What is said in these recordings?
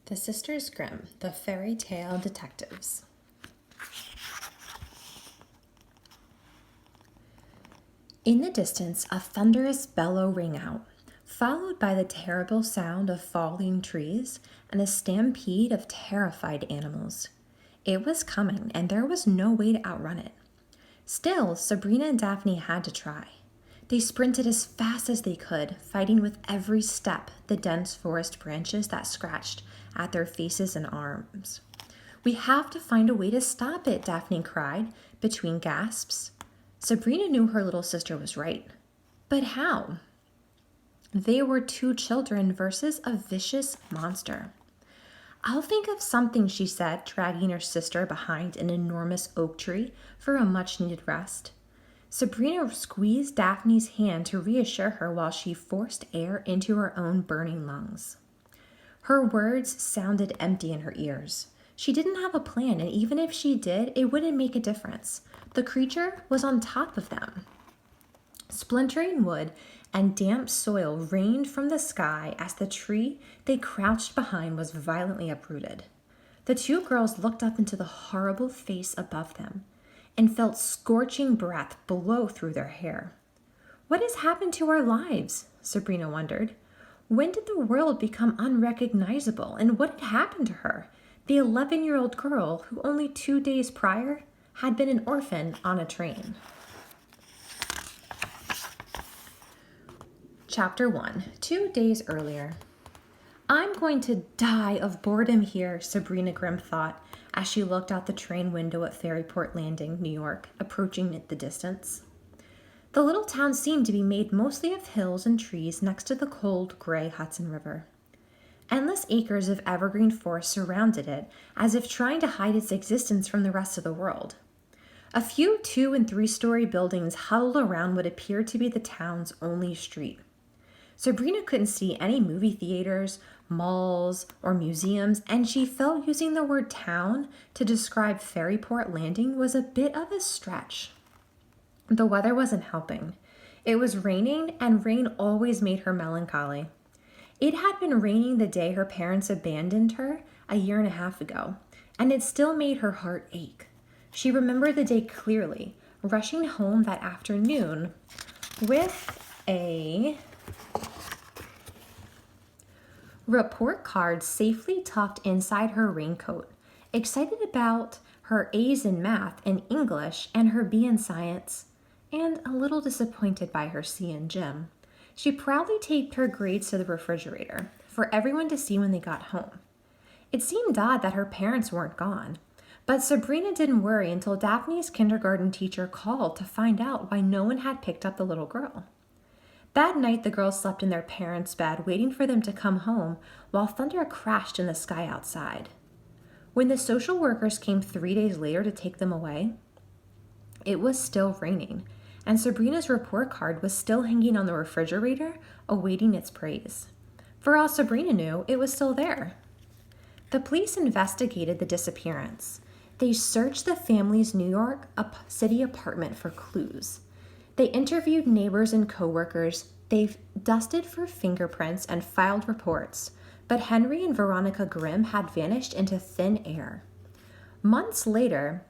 The Sisters Grimm, the Fairy Tale Detectives. In the distance, a thunderous bellow rang out, followed by the terrible sound of falling trees and a stampede of terrified animals. It was coming, and there was no way to outrun it. Still, Sabrina and Daphne had to try. They sprinted as fast as they could, fighting with every step the dense forest branches that scratched at their faces and arms. "We have to find a way to stop it," Daphne cried, between gasps. Sabrina knew her little sister was right. But how? They were two children versus a vicious monster. "I'll think of something," she said, dragging her sister behind an enormous oak tree for a much-needed rest. Sabrina squeezed Daphne's hand to reassure her while she forced air into her own burning lungs. Her words sounded empty in her ears. She didn't have a plan, and even if she did, it wouldn't make a difference. The creature was on top of them. Splintering wood and damp soil rained from the sky as the tree they crouched behind was violently uprooted. The two girls looked up into the horrible face above them and felt scorching breath blow through their hair. "What has happened to our lives?" Sabrina wondered. When did the world become unrecognizable, and what had happened to her, the 11-year-old girl who only 2 days prior had been an orphan on a train? Chapter 1, 2 days earlier. "I'm going to die of boredom here," Sabrina Grimm thought as she looked out the train window at Ferryport Landing, New York, approaching at the distance. The little town seemed to be made mostly of hills and trees next to the cold, gray Hudson River. Endless acres of evergreen forest surrounded it, as if trying to hide its existence from the rest of the world. A few 2- and 3-story buildings huddled around what appeared to be the town's only street. Sabrina couldn't see any movie theaters, malls, or museums, and she felt using the word town to describe Ferryport Landing was a bit of a stretch. The weather wasn't helping. It was raining, and rain always made her melancholy. It had been raining the day her parents abandoned her a year and a half ago, and it still made her heart ache. She remembered the day clearly, rushing home that afternoon with a report card safely tucked inside her raincoat, excited about her A's in math and English and her B in science, and a little disappointed by her C in gym. She proudly taped her grades to the refrigerator for everyone to see when they got home. It seemed odd that her parents weren't gone, but Sabrina didn't worry until Daphne's kindergarten teacher called to find out why no one had picked up the little girl. That night, the girls slept in their parents' bed, waiting for them to come home while thunder crashed in the sky outside. When the social workers came 3 days later to take them away, it was still raining, and Sabrina's report card was still hanging on the refrigerator, awaiting its praise. For all Sabrina knew, it was still there. The police investigated the disappearance. They searched the family's New York City apartment for clues. They interviewed neighbors and coworkers. They dusted for fingerprints and filed reports, but Henry and Veronica Grimm had vanished into thin air. Months later,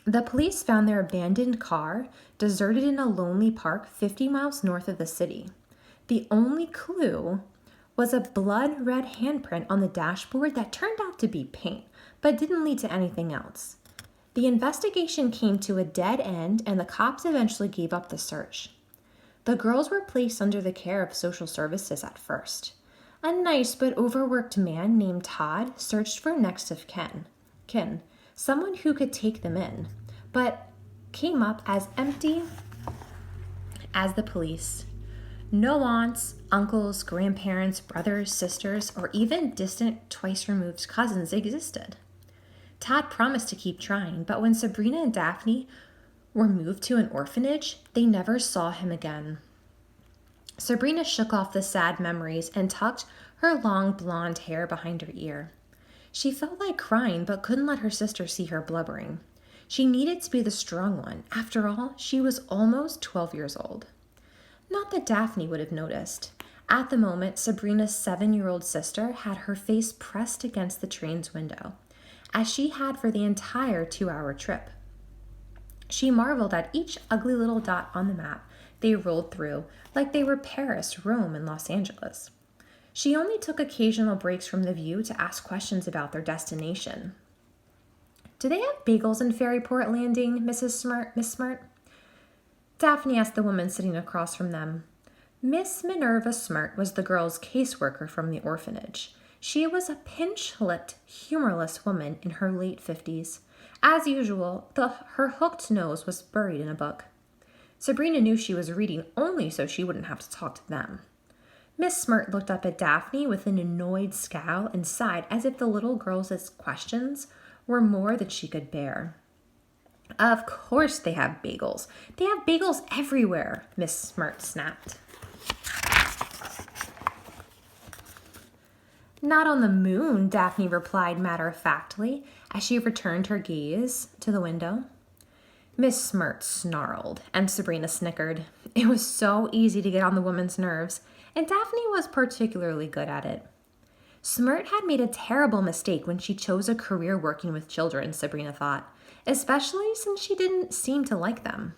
the police found their abandoned car deserted in a lonely park 50 miles north of the city. The only clue was a blood-red handprint on the dashboard that turned out to be paint, but didn't lead to anything else. The investigation came to a dead end, and the cops eventually gave up the search. The girls were placed under the care of social services at first. A nice but overworked man named Todd searched for next of kin, someone who could take them in, but came up as empty as the police. No aunts, uncles, grandparents, brothers, sisters, or even distant twice-removed cousins existed. Todd promised to keep trying, but when Sabrina and Daphne were moved to an orphanage, they never saw him again. Sabrina shook off the sad memories and tucked her long blonde hair behind her ear. She felt like crying, but couldn't let her sister see her blubbering. She needed to be the strong one. After all, she was almost 12 years old. Not that Daphne would have noticed. At the moment, Sabrina's 7-year-old sister had her face pressed against the train's window, as she had for the entire 2-hour trip. She marveled at each ugly little dot on the map they rolled through, like they were Paris, Rome, and Los Angeles. She only took occasional breaks from the view to ask questions about their destination. "Do they have bagels in Ferryport Landing, Miss Smirt?" Daphne asked the woman sitting across from them. Miss Minerva Smirt was the girl's caseworker from the orphanage. She was a pinch-lipped, humorless woman in her late 50s. As usual, her hooked nose was buried in a book. Sabrina knew she was reading only so she wouldn't have to talk to them. Miss Smirt looked up at Daphne with an annoyed scowl and sighed as if the little girl's questions were more than she could bear. "Of course they have bagels. They have bagels everywhere," Miss Smirt snapped. "Not on the moon," Daphne replied matter-of-factly as she returned her gaze to the window. Miss Smirt snarled, and Sabrina snickered. It was so easy to get on the woman's nerves, and Daphne was particularly good at it. Smirt had made a terrible mistake when she chose a career working with children, Sabrina thought, especially since she didn't seem to like them.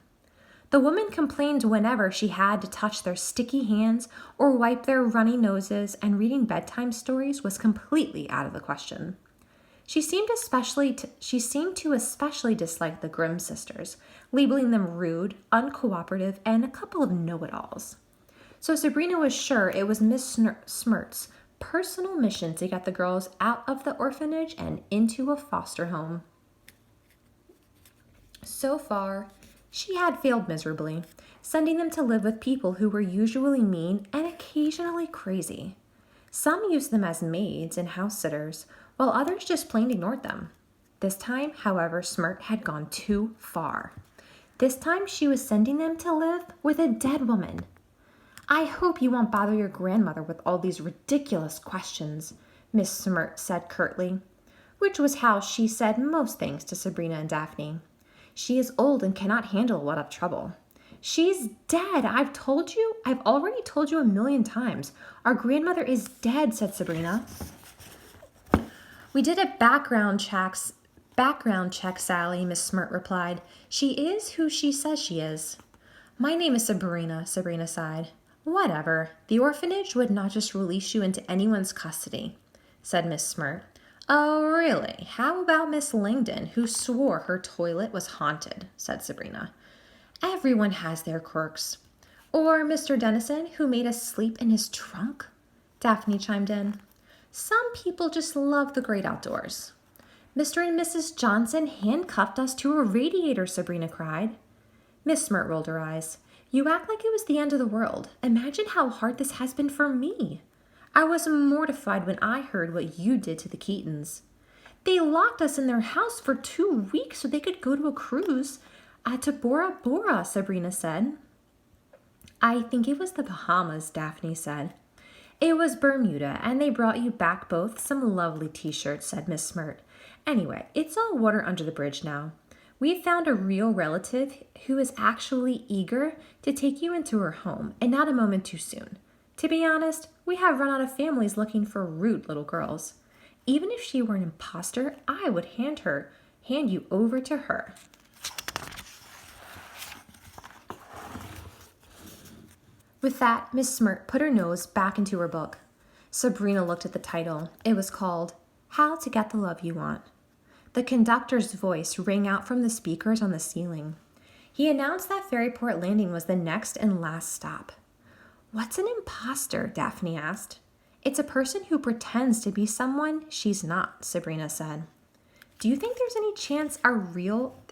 The woman complained whenever she had to touch their sticky hands or wipe their runny noses, and reading bedtime stories was completely out of the question. She seemed to especially dislike the Grimm sisters, labeling them rude, uncooperative, and a couple of know-it-alls. So Sabrina was sure it was Miss Smirt's personal mission to get the girls out of the orphanage and into a foster home. So far, she had failed miserably, sending them to live with people who were usually mean and occasionally crazy. Some used them as maids and house sitters, while others just plain ignored them. This time, however, Smirt had gone too far. This time she was sending them to live with a dead woman. "I hope you won't bother your grandmother with all these ridiculous questions," Miss Smirt said curtly, which was how she said most things to Sabrina and Daphne. "She is old and cannot handle a lot of trouble." "She's dead. I've already told you 1,000,000 times. Our grandmother is dead," said Sabrina. "We did a background check, Sally," Miss Smirt replied. "She is who she says she is." "My name is Sabrina," Sabrina sighed. "Whatever. The orphanage would not just release you into anyone's custody," said Miss Smirt. "Oh, really? How about Miss Langdon, who swore her toilet was haunted?" said Sabrina. "Everyone has their quirks." "Or Mr. Dennison, who made us sleep in his trunk?" Daphne chimed in. "Some people just love the great outdoors." "Mr. and Mrs. Johnson handcuffed us to a radiator," Sabrina cried. Miss Smirt rolled her eyes. "You act like it was the end of the world. Imagine how hard this has been for me. I was mortified when I heard what you did to the Keatons. They locked us in their house for 2 weeks so they could go to a cruise to Bora Bora," Sabrina said. "I think it was the Bahamas," Daphne said. "It was Bermuda, and they brought you back both some lovely t-shirts," said Miss Smirt. "Anyway, it's all water under the bridge now. We've found a real relative who is actually eager to take you into her home, and not a moment too soon. To be honest, we have run out of families looking for rude little girls. Even if she were an imposter, I would hand you over to her." With that, Miss Smirt put her nose back into her book. Sabrina looked at the title. It was called How to Get the Love You Want. The conductor's voice rang out from the speakers on the ceiling. He announced that Ferryport Landing was the next and last stop. "What's an imposter?" Daphne asked. "It's a person who pretends to be someone she's not," Sabrina said. "Do you think there's any chance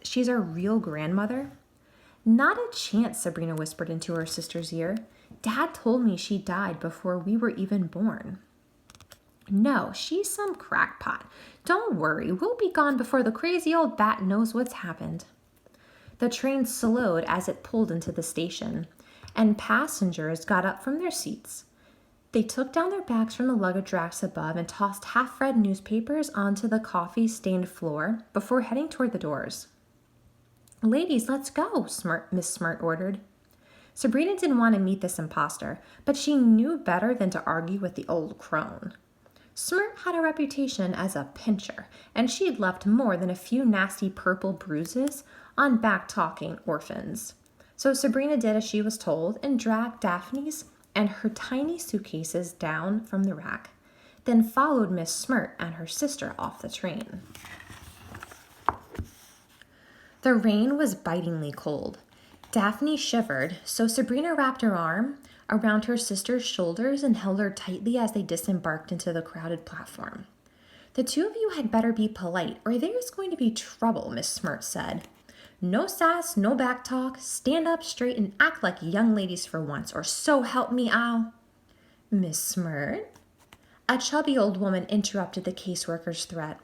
she's our real grandmother?" "Not a chance," Sabrina whispered into her sister's ear. "Dad told me she died before we were even born." "No, she's some crackpot. Don't worry, we'll be gone before the crazy old bat knows what's happened." The train slowed as it pulled into the station, and passengers got up from their seats. They took down their bags from the luggage racks above and tossed half-read newspapers onto the coffee-stained floor before heading toward the doors. "Ladies, let's go," Miss Smirt ordered. Sabrina didn't want to meet this imposter, but she knew better than to argue with the old crone. Smirt had a reputation as a pincher, and she'd left more than a few nasty purple bruises on back-talking orphans. So Sabrina did as she was told and dragged Daphne's and her tiny suitcases down from the rack, then followed Miss Smirt and her sister off the train. The rain was bitingly cold. Daphne shivered, so Sabrina wrapped her arm around her sister's shoulders and held her tightly as they disembarked into the crowded platform. "The two of you had better be polite, or there's going to be trouble," Miss Smirt said. "No sass, no back talk. Stand up straight and act like young ladies for once, or so help me, I'll—" "Miss Smirt?" A chubby old woman interrupted the caseworker's threat.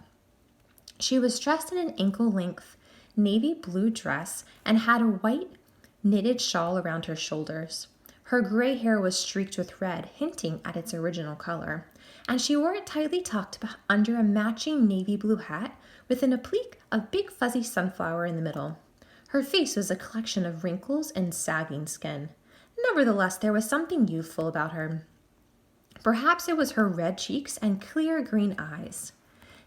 She was dressed in an ankle-length navy blue dress and had a white knitted shawl around her shoulders. Her gray hair was streaked with red, hinting at its original color, and she wore it tightly tucked under a matching navy blue hat with an applique of big fuzzy sunflower in the middle. Her face was a collection of wrinkles and sagging skin. Nevertheless, there was something youthful about her. Perhaps it was her red cheeks and clear green eyes.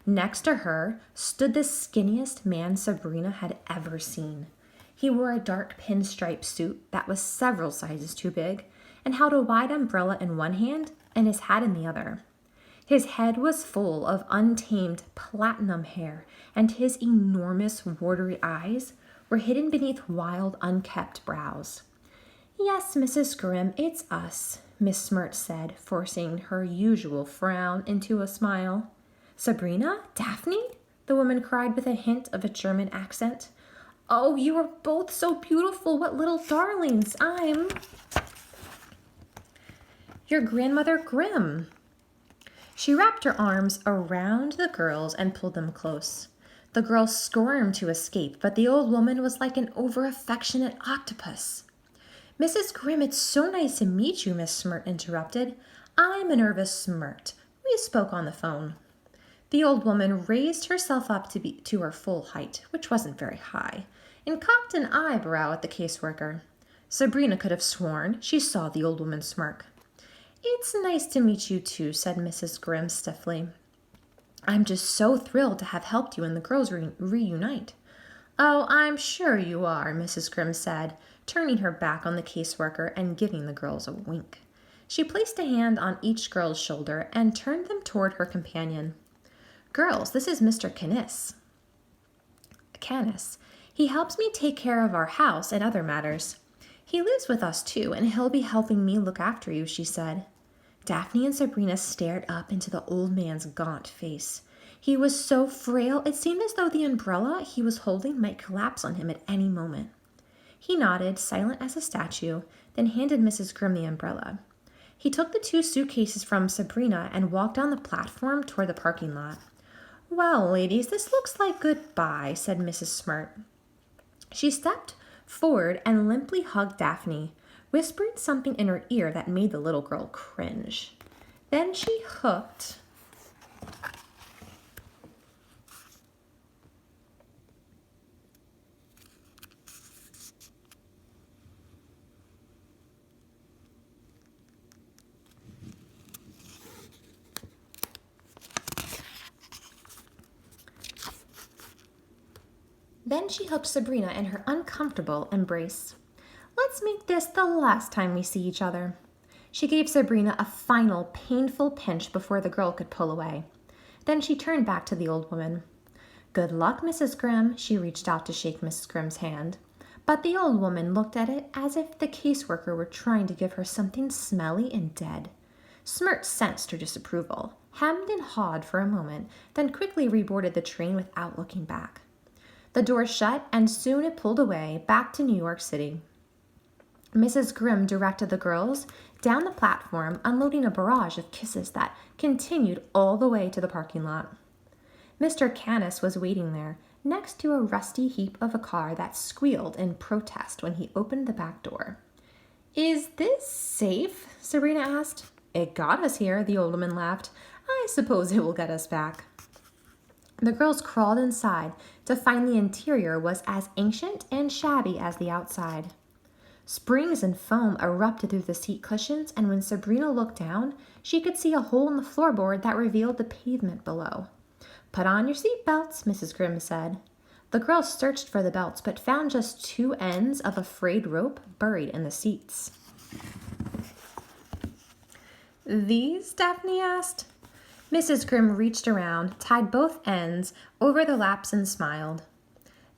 Next to her stood the skinniest man Sabrina had ever seen. He wore a dark pinstripe suit that was several sizes too big and held a wide umbrella in one hand and his hat in the other. His head was full of untamed platinum hair, and his enormous watery eyes were hidden beneath wild, unkept brows. "Yes, Mrs. Grimm, it's us," Miss Smirt said, forcing her usual frown into a smile. "Sabrina? Daphne?" the woman cried with a hint of a German accent. "Oh, you are both so beautiful. What little darlings. I'm your grandmother Grimm." She wrapped her arms around the girls and pulled them close. The girls squirmed to escape, but the old woman was like an over-affectionate octopus. "Mrs. Grimm, it's so nice to meet you," Miss Smirt interrupted. "I'm Minerva Smirt. We spoke on the phone." The old woman raised herself up to her full height, which wasn't very high, and cocked an eyebrow at the caseworker. Sabrina could have sworn she saw the old woman smirk. "It's nice to meet you too," said Mrs. Grimm stiffly. "I'm just so thrilled to have helped you and the girls reunite." "Oh, I'm sure you are," Mrs. Grimm said, turning her back on the caseworker and giving the girls a wink. She placed a hand on each girl's shoulder and turned them toward her companion. "Girls, this is Mr. Canis. He helps me take care of our house and other matters. He lives with us too, and he'll be helping me look after you," she said. Daphne and Sabrina stared up into the old man's gaunt face. He was so frail, it seemed as though the umbrella he was holding might collapse on him at any moment. He nodded, silent as a statue, then handed Mrs. Grimm the umbrella. He took the two suitcases from Sabrina and walked down the platform toward the parking lot. "Well, ladies, this looks like goodbye," said Mrs. Smirt. She stepped forward and limply hugged Daphne, whispering something in her ear that made the little girl cringe. Then she hooked Sabrina in her uncomfortable embrace. "Let's make this the last time we see each other." She gave Sabrina a final, painful pinch before the girl could pull away. Then she turned back to the old woman. "Good luck, Mrs. Grimm." She reached out to shake Mrs. Grimm's hand. But the old woman looked at it as if the caseworker were trying to give her something smelly and dead. Smirt sensed her disapproval, hemmed and hawed for a moment, then quickly reboarded the train without looking back. The door shut, and soon it pulled away, back to New York City. Mrs. Grimm directed the girls down the platform, unloading a barrage of kisses that continued all the way to the parking lot. Mr. Canis was waiting there, next to a rusty heap of a car that squealed in protest when he opened the back door. "Is this safe?" Sabrina asked. "It got us here," the old woman laughed. "I suppose it will get us back." The girls crawled inside to find the interior was as ancient and shabby as the outside. Springs and foam erupted through the seat cushions, and when Sabrina looked down, she could see a hole in the floorboard that revealed the pavement below. "Put on your seat belts," Mrs. Grimm said. The girls searched for the belts, but found just two ends of a frayed rope buried in the seats. "These?" Daphne asked. Mrs. Grimm reached around, tied both ends over the laps, and smiled.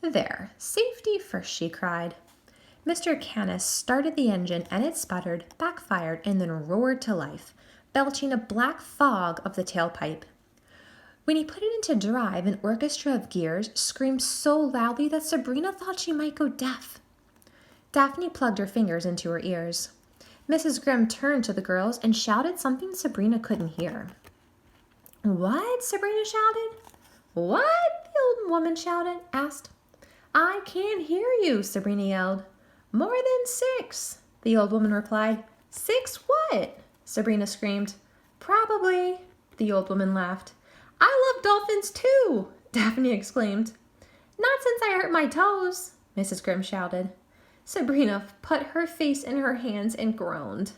"There, safety first," she cried. Mr. Canis started the engine, and it sputtered, backfired, and then roared to life, belching a black fog of the tailpipe. When he put it into drive, an orchestra of gears screamed so loudly that Sabrina thought she might go deaf. Daphne plugged her fingers into her ears. Mrs. Grimm turned to the girls and shouted something Sabrina couldn't hear. "What?" Sabrina shouted. "What?" the old woman asked. "I can't hear you," Sabrina yelled. "More than 6, the old woman replied. "6 what?" Sabrina screamed. "Probably," the old woman laughed. "I love dolphins too," Daphne exclaimed. "Not since I hurt my toes," Mrs. Grimm shouted. Sabrina put her face in her hands and groaned.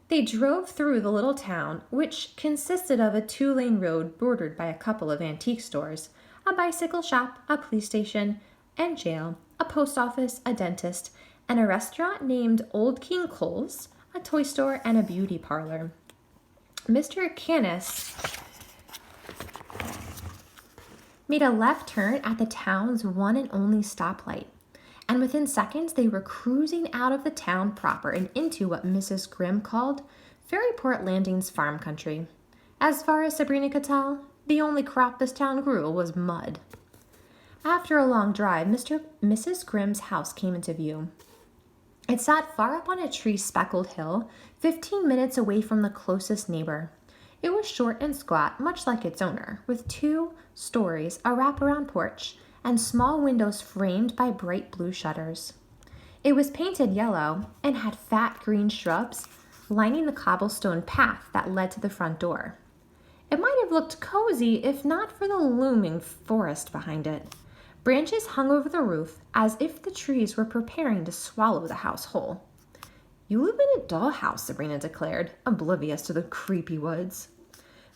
They drove through the little town, which consisted of a 2-lane road bordered by a couple of antique stores, a bicycle shop, a police station and jail, a post office, a dentist, and a restaurant named Old King Cole's, a toy store, and a beauty parlor. Mr. Canis made a left turn at the town's one and only stoplight, and within seconds they were cruising out of the town proper and into what Mrs. Grimm called Ferryport Landing's farm country. As far as Sabrina could tell, the only crop this town grew was mud. After a long drive, Mrs. Grimm's house came into view. It sat far up on a tree-speckled hill, 15 minutes away from the closest neighbor. It was short and squat, much like its owner, with 2 stories, a wraparound porch, and small windows framed by bright blue shutters. It was painted yellow and had fat green shrubs lining the cobblestone path that led to the front door. It might have looked cozy if not for the looming forest behind it. Branches hung over the roof as if the trees were preparing to swallow the house whole. "You live in a dollhouse," Sabrina declared, oblivious to the creepy woods.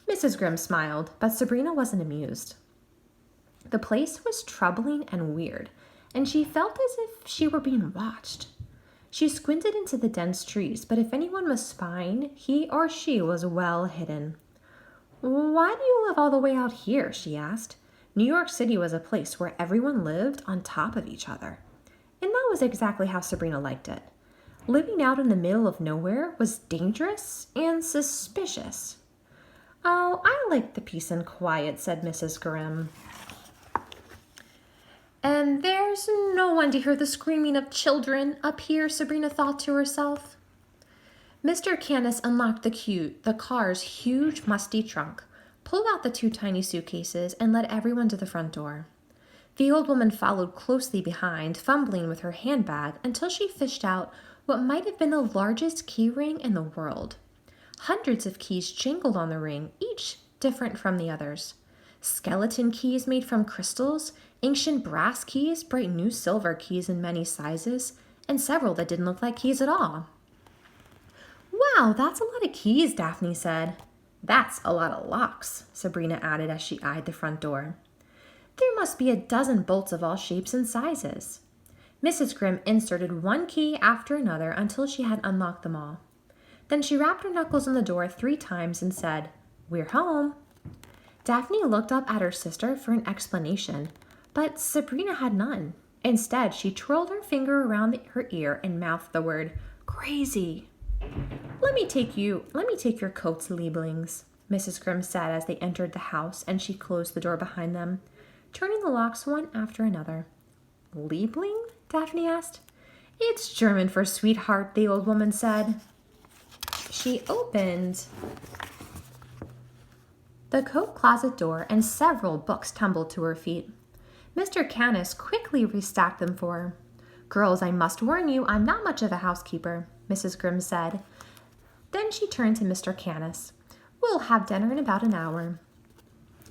Mrs. Grimm smiled, but Sabrina wasn't amused. The place was troubling and weird, and she felt as if she were being watched. She squinted into the dense trees, but if anyone was spying, he or she was well hidden. "Why do you live all the way out here?" she asked. New York City was a place where everyone lived on top of each other. And that was exactly how Sabrina liked it. Living out in the middle of nowhere was dangerous and suspicious. "Oh, I like the peace and quiet," said Mrs. Grimm. "And there's no one to hear the screaming of children up here," Sabrina thought to herself. Mr. Canis unlocked the car's huge, musty trunk, pulled out the 2 tiny suitcases, and led everyone to the front door. The old woman followed closely behind, fumbling with her handbag until she fished out what might have been the largest key ring in the world. Hundreds of keys jingled on the ring, each different from the others. Skeleton keys made from crystals, ancient brass keys, bright new silver keys in many sizes, and several that didn't look like keys at all. "Wow, that's a lot of keys," Daphne said. "That's a lot of locks," Sabrina added as she eyed the front door. "There must be a dozen bolts of all shapes and sizes." Mrs. Grimm inserted one key after another until she had unlocked them all. Then she rapped her knuckles on the door 3 times and said, "We're home." Daphne looked up at her sister for an explanation, but Sabrina had none. Instead, she twirled her finger around her ear and mouthed the word, "Crazy." Let me take your coat's labelings," Mrs. Grimm said as they entered the house, and she closed the door behind them, turning the locks one after another. "Liebling?" Daphne asked. "It's German for sweetheart," the old woman said. She opened the coat closet door, and several books tumbled to her feet. Mr. Canis quickly restacked them for her. "Girls, I must warn you, I'm not much of a housekeeper," Mrs. Grimm said. Then she turned to Mr. Canis. "We'll have dinner in about an hour."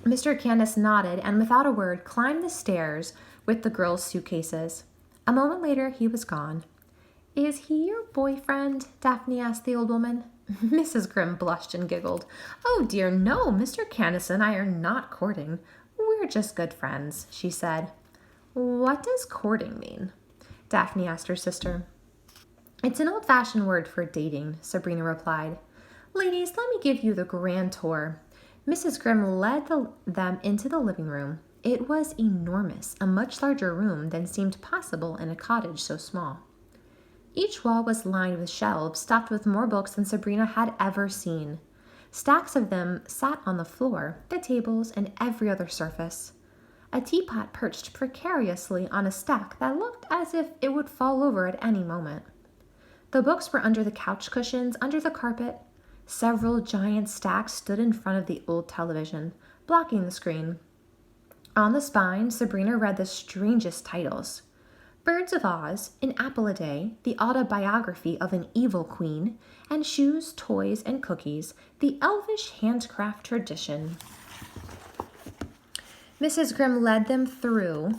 Mr. Canis nodded and without a word climbed the stairs with the girls' suitcases. A moment later, he was gone. Is he your boyfriend? Daphne asked the old woman. Mrs. Grimm blushed and giggled. Oh dear, no, Mr. Candace and I are not courting. We're just good friends, she said. What does courting mean? Daphne asked her sister. It's an old-fashioned word for dating, Sabrina replied. Ladies, let me give you the grand tour. Mrs. Grimm led them into the living room. It was enormous, a much larger room than seemed possible in a cottage so small. Each wall was lined with shelves stuffed with more books than Sabrina had ever seen. Stacks of them sat on the floor, the tables, and every other surface. A teapot perched precariously on a stack that looked as if it would fall over at any moment. The books were under the couch cushions, under the carpet. Several giant stacks stood in front of the old television, blocking the screen. On the spine, Sabrina read the strangest titles. Birds of Oz, An Apple a Day, The Autobiography of an Evil Queen, and Shoes, Toys, and Cookies, The Elvish Handcraft Tradition. Mrs. Grimm led them through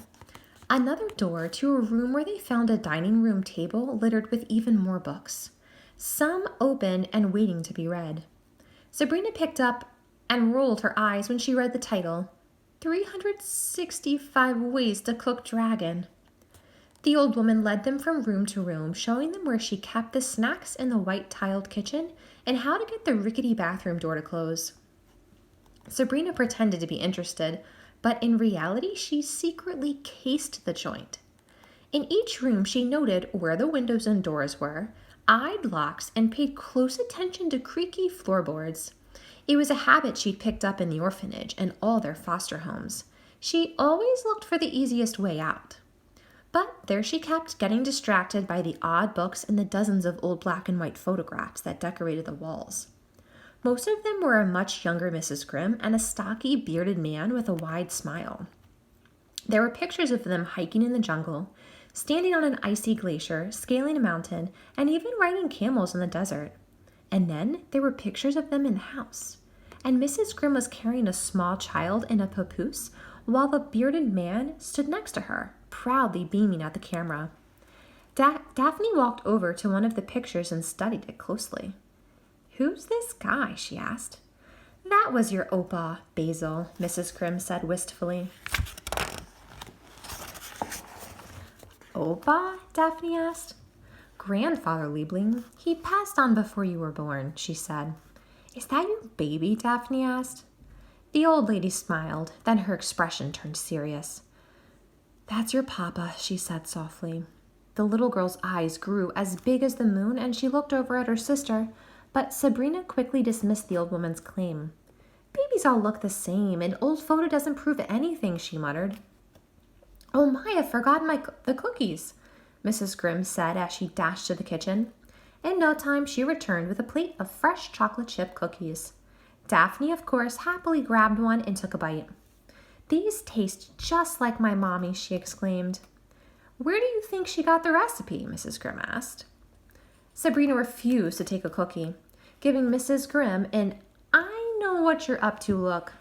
another door to a room where they found a dining room table littered with even more books, some open and waiting to be read. Sabrina picked up and rolled her eyes when she read the title, 365 Ways to Cook Dragon. The old woman led them from room to room, showing them where she kept the snacks in the white-tiled kitchen and how to get the rickety bathroom door to close. Sabrina pretended to be interested, but in reality, she secretly cased the joint. In each room, she noted where the windows and doors were, eyed locks, and paid close attention to creaky floorboards. It was a habit she'd picked up in the orphanage and all their foster homes. She always looked for the easiest way out. But there she kept, getting distracted by the odd books and the dozens of old black and white photographs that decorated the walls. Most of them were a much younger Mrs. Grimm and a stocky, bearded man with a wide smile. There were pictures of them hiking in the jungle, standing on an icy glacier, scaling a mountain, and even riding camels in the desert. And then there were pictures of them in the house. And Mrs. Grimm was carrying a small child in a papoose, while the bearded man stood next to her, proudly beaming at the camera. Daphne walked over to one of the pictures and studied it closely. Who's this guy? She asked. That was your Opa, Basil, Mrs. Grimm said wistfully. Opa? Daphne asked. Grandfather Liebling. He passed on before you were born, she said. Is that your baby? Daphne asked. The old lady smiled, then her expression turned serious. That's your papa, she said softly. The little girl's eyes grew as big as the moon, and she looked over at her sister, but Sabrina quickly dismissed the old woman's claim. Babies all look the same. An old photo doesn't prove anything, she muttered. Oh my, I've forgotten the cookies, Mrs. Grimm said as she dashed to the kitchen. In no time, she returned with a plate of fresh chocolate chip cookies. Daphne, of course, happily grabbed one and took a bite. These taste just like my mommy, she exclaimed. Where do you think she got the recipe? Mrs. Grimm asked. Sabrina refused to take a cookie, giving Mrs. Grimm an I know what you're up to look.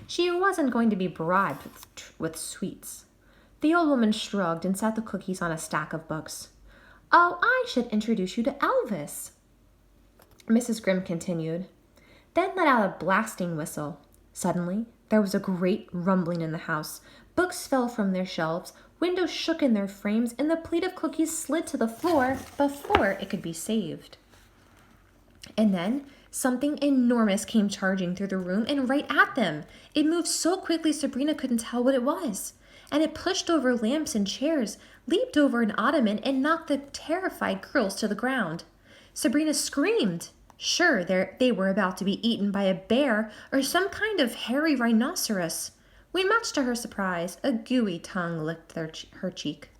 She wasn't going to be bribed with sweets. The old woman shrugged and set the cookies on a stack of books. Oh, I should introduce you to Elvis, Mrs. Grimm continued, then let out a blasting whistle. Suddenly, there was a great rumbling in the house. Books fell from their shelves, windows shook in their frames, and the plate of cookies slid to the floor before it could be saved. And then something enormous came charging through the room and right at them. It moved so quickly Sabrina couldn't tell what it was. And it pushed over lamps and chairs, leaped over an ottoman, and knocked the terrified girls to the ground. Sabrina screamed. Sure, they were about to be eaten by a bear or some kind of hairy rhinoceros, when much to her surprise, a gooey tongue licked her cheek.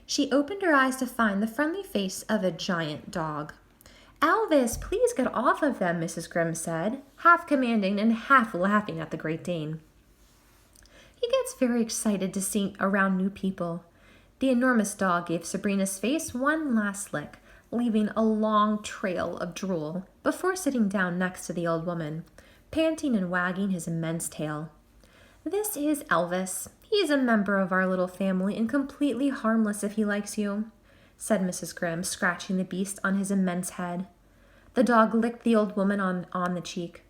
She opened her eyes to find the friendly face of a giant dog. Elvis, please get off of them, Mrs. Grimm said, half commanding and half laughing at the Great Dane. He gets very excited to see around new people. The enormous dog gave Sabrina's face one last lick, leaving a long trail of drool before sitting down next to the old woman, panting and wagging his immense tail. This is Elvis. He's a member of our little family and completely harmless if he likes you. said Mrs. Grimm, scratching the beast on his immense head. The dog licked the old woman on the cheek.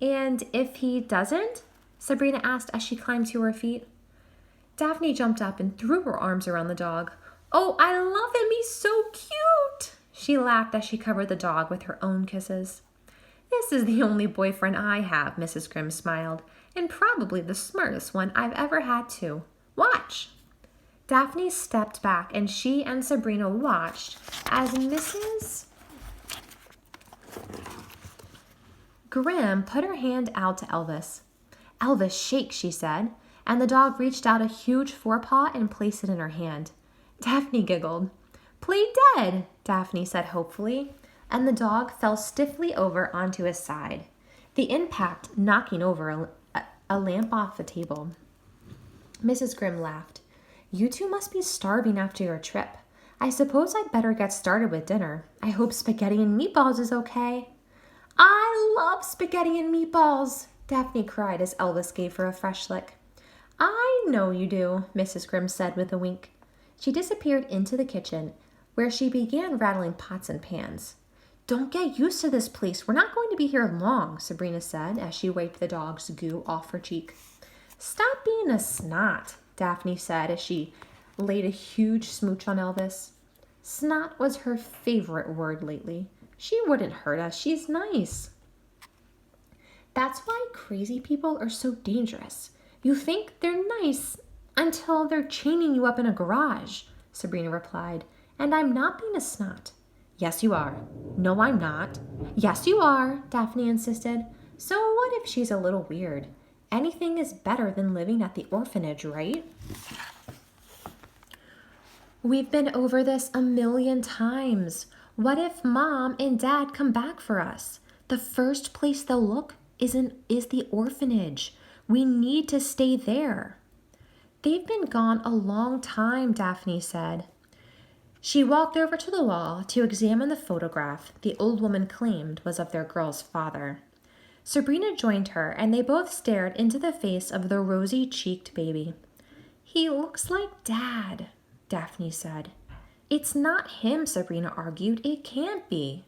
And if he doesn't? Sabrina asked as she climbed to her feet. Daphne jumped up and threw her arms around the dog. Oh, I love him. He's so cute. She laughed as she covered the dog with her own kisses. This is the only boyfriend I have, Mrs. Grimm smiled, and probably the smartest one I've ever had too. Watch. Daphne stepped back and she and Sabrina watched as Mrs. Grimm put her hand out to Elvis. Elvis, shake, she said, and the dog reached out a huge forepaw and placed it in her hand. Daphne giggled. Play dead, Daphne said hopefully, and the dog fell stiffly over onto his side, the impact knocking over a lamp off the table. Mrs. Grimm laughed. You two must be starving after your trip. I suppose I'd better get started with dinner. I hope spaghetti and meatballs is okay. I love spaghetti and meatballs, Daphne cried as Elvis gave her a fresh lick. I know you do, Mrs. Grimm said with a wink. She disappeared into the kitchen, where she began rattling pots and pans. Don't get used to this place. We're not going to be here long, Sabrina said as she wiped the dog's goo off her cheek. Stop being a snot, Daphne said as she laid a huge smooch on Elvis. Snot was her favorite word lately. She wouldn't hurt us. She's nice. That's why crazy people are so dangerous. You think they're nice until they're chaining you up in a garage, Sabrina replied. And I'm not being a snot. Yes, you are. No, I'm not. Yes, you are, Daphne insisted. So what if she's a little weird? Anything is better than living at the orphanage, right? We've been over this 1,000,000 times. What if Mom and Dad come back for us? The first place they'll look is the orphanage. We need to stay there. They've been gone a long time, Daphne said. She walked over to the wall to examine the photograph the old woman claimed was of their girl's father. Sabrina joined her, and they both stared into the face of the rosy-cheeked baby. He looks like Dad, Daphne said. It's not him, Sabrina argued. It can't be.